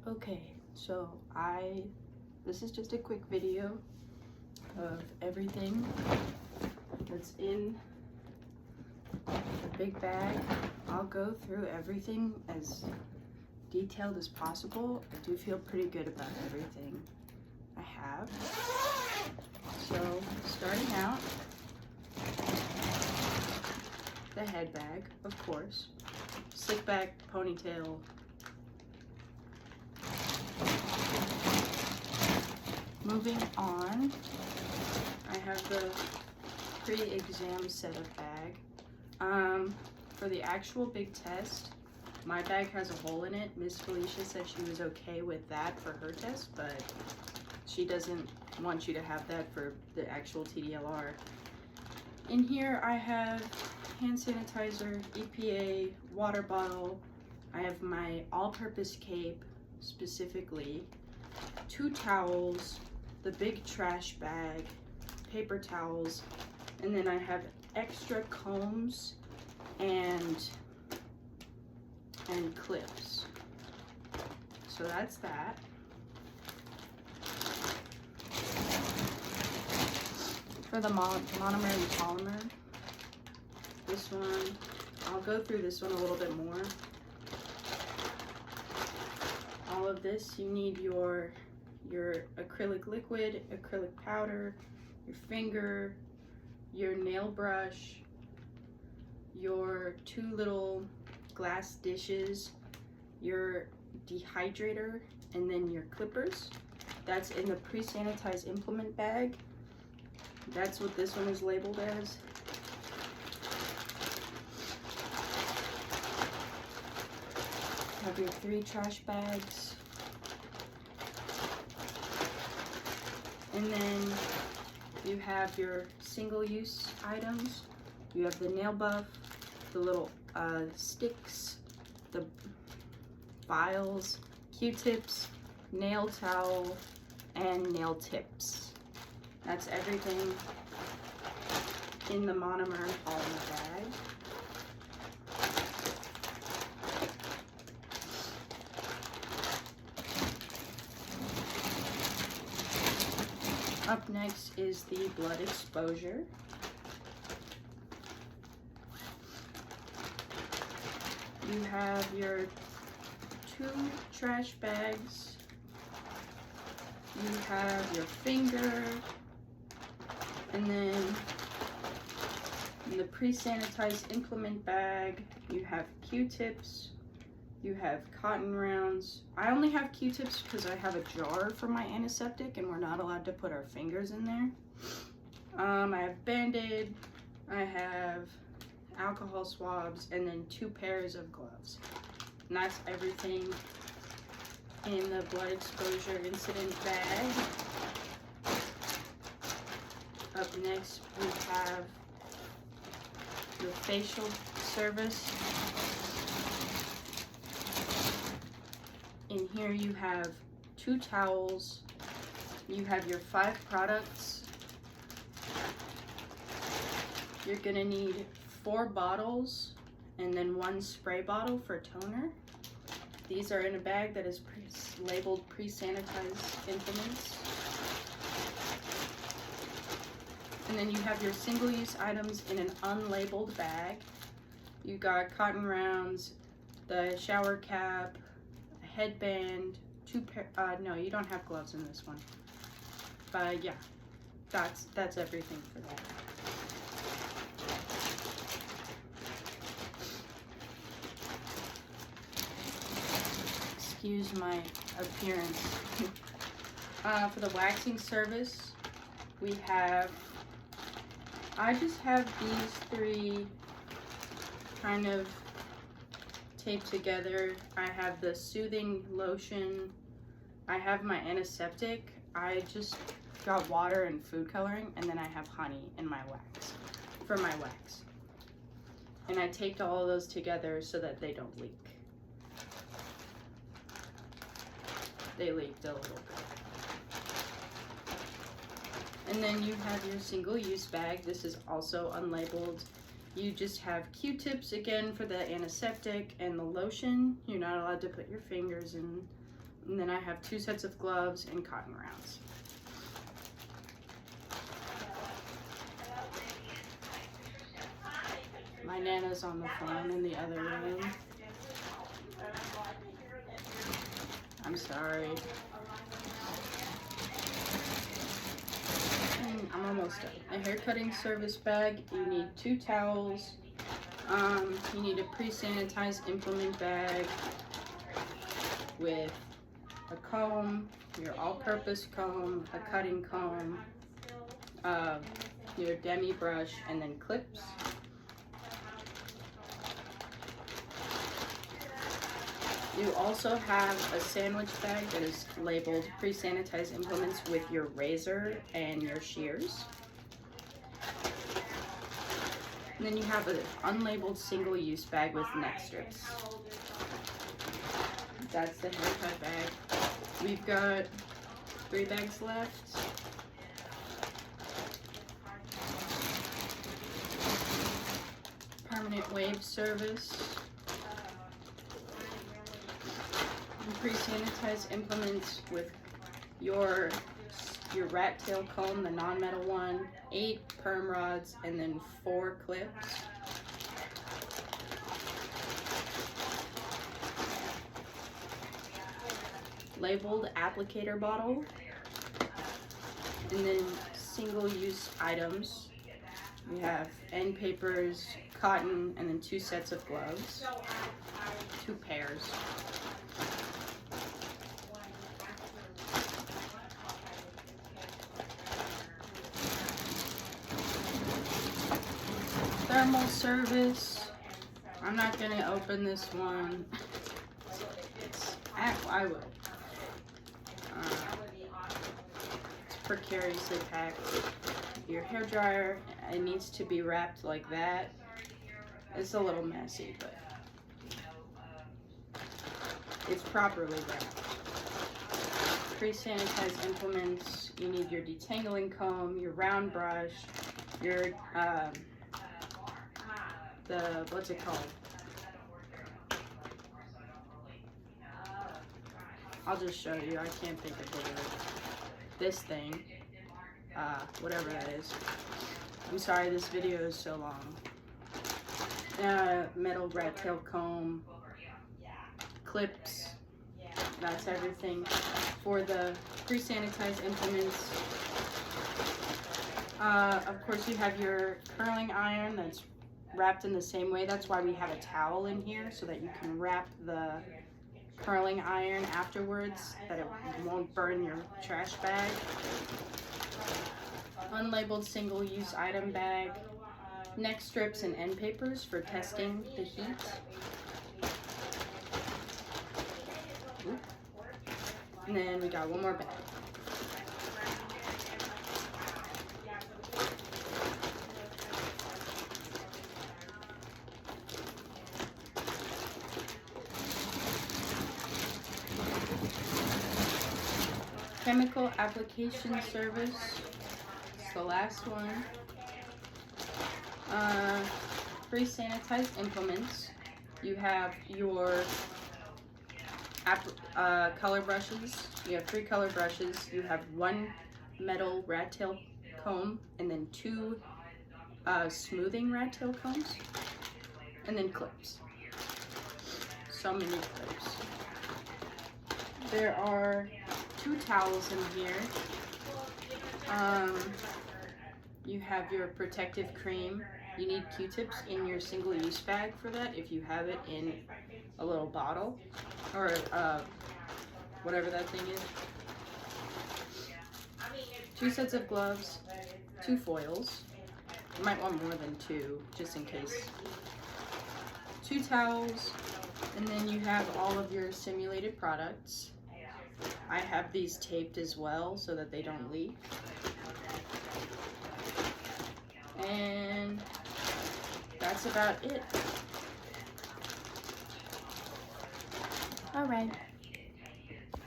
Okay, so this is just a quick video of everything that's in the big bag. I'll go through everything as detailed as possible. I do feel pretty good about everything I have. So starting out, the head bag, of course, slick back ponytail. Moving on, I have the pre-exam setup bag. For the actual big test, my bag has a hole in it. Miss Felicia said she was okay with that for her test, but she doesn't want you to have that for the actual TDLR. In here I have hand sanitizer, EPA, water bottle. I have my all-purpose cape specifically, 2 towels, the big trash bag, paper towels, and then I have extra combs and clips. So that's that. For the monomer and polymer, this one, I'll go through this one a little bit more. All of this, you need your acrylic liquid, acrylic powder, your finger, your nail brush, your 2 little glass dishes, your dehydrator, and then your clippers. That's in the pre-sanitized implement bag. That's what this one is labeled as. Have your 3 trash bags. And then you have your single-use items. You have the nail buff, the little sticks, the files, Q-tips, nail towel, and nail tips. That's everything in the monomer and polymer bag. Up next is the blood exposure. You have your 2 trash bags. You have your finger. And then in the pre-sanitized implement bag, you have Q-tips. You have cotton rounds. I only have Q-tips because I have a jar for my antiseptic and we're not allowed to put our fingers in there. I have Band-Aid, I have alcohol swabs, and then 2 pairs of gloves. And that's everything in the blood exposure incident bag. Up next we have the facial service. In here you have 2 towels, you have your 5 products, you're gonna need 4 bottles and then 1 spray bottle for toner. These are in a bag that is labeled pre-sanitized implements. And then you have your single-use items in an unlabeled bag. You got cotton rounds, the shower cap, headband, 2 pair, no, you don't have gloves in this one. But yeah, that's everything for that. Excuse my appearance. For the waxing service, we have, I just have these 3 kind of taped together. I have the soothing lotion, I have my antiseptic, I just got water and food coloring, and then I have honey in my wax, for my wax. And I taped all of those together so that they don't leak. They leaked a little bit. And then you have your single-use bag. This is also unlabeled. You just have Q-tips again for the antiseptic and the lotion. You're not allowed to put your fingers in And then I have 2 sets of gloves and cotton rounds. My Nana's on the phone in the other room. I'm sorry. I'm almost done. A hair cutting service bag. You need 2 towels. You need a pre-sanitized implement bag with a comb, your all-purpose comb, a cutting comb, your demi brush, and then clips. You also have a sandwich bag that is labeled pre-sanitized implements with your razor and your shears. And then you have an unlabeled single-use bag with neck strips. That's the haircut bag. We've got 3 bags left. Permanent wave service. Pre-sanitized implements with your rat tail comb, the non-metal one, 8 perm rods, and then 4 clips. Labeled applicator bottle, and then single-use items. We have end papers, cotton, and then 2 sets of gloves, 2 pairs. Thermal service. I'm not gonna open this one. I will. It's precariously packed. Your hair dryer, it needs to be wrapped like that. It's a little messy, but it's properly wrapped. Pre-sanitized implements. You need your detangling comb, your round brush, your what's it called? I'll just show you. I can't think of the word. This thing. Whatever that is. I'm sorry this video is so long. Metal rat tail comb. Clips. That's everything. For the pre-sanitized implements, of course you have your curling iron that's wrapped in the same way. That's why we have a towel in here, so that you can wrap the curling iron afterwards, that it won't burn your trash bag. Unlabeled single-use item bag, neck strips and end papers for testing the heat. And then we got one more bag. Chemical application service. It's the last one. Pre-sanitized implements. You have your color brushes. You have 3 color brushes. You have 1 metal rat tail comb, and then 2 smoothing rat tail combs, and then clips. So many clips. There are 2 towels in here. You have your protective cream. You need Q-tips in your single-use bag for that if you have it in a little bottle, or whatever that thing is. 2 sets of gloves, 2 foils. You might want more than 2, just in case. 2 towels, and then you have all of your simulated products. I have these taped as well so that they don't leak. And that's about it. All right.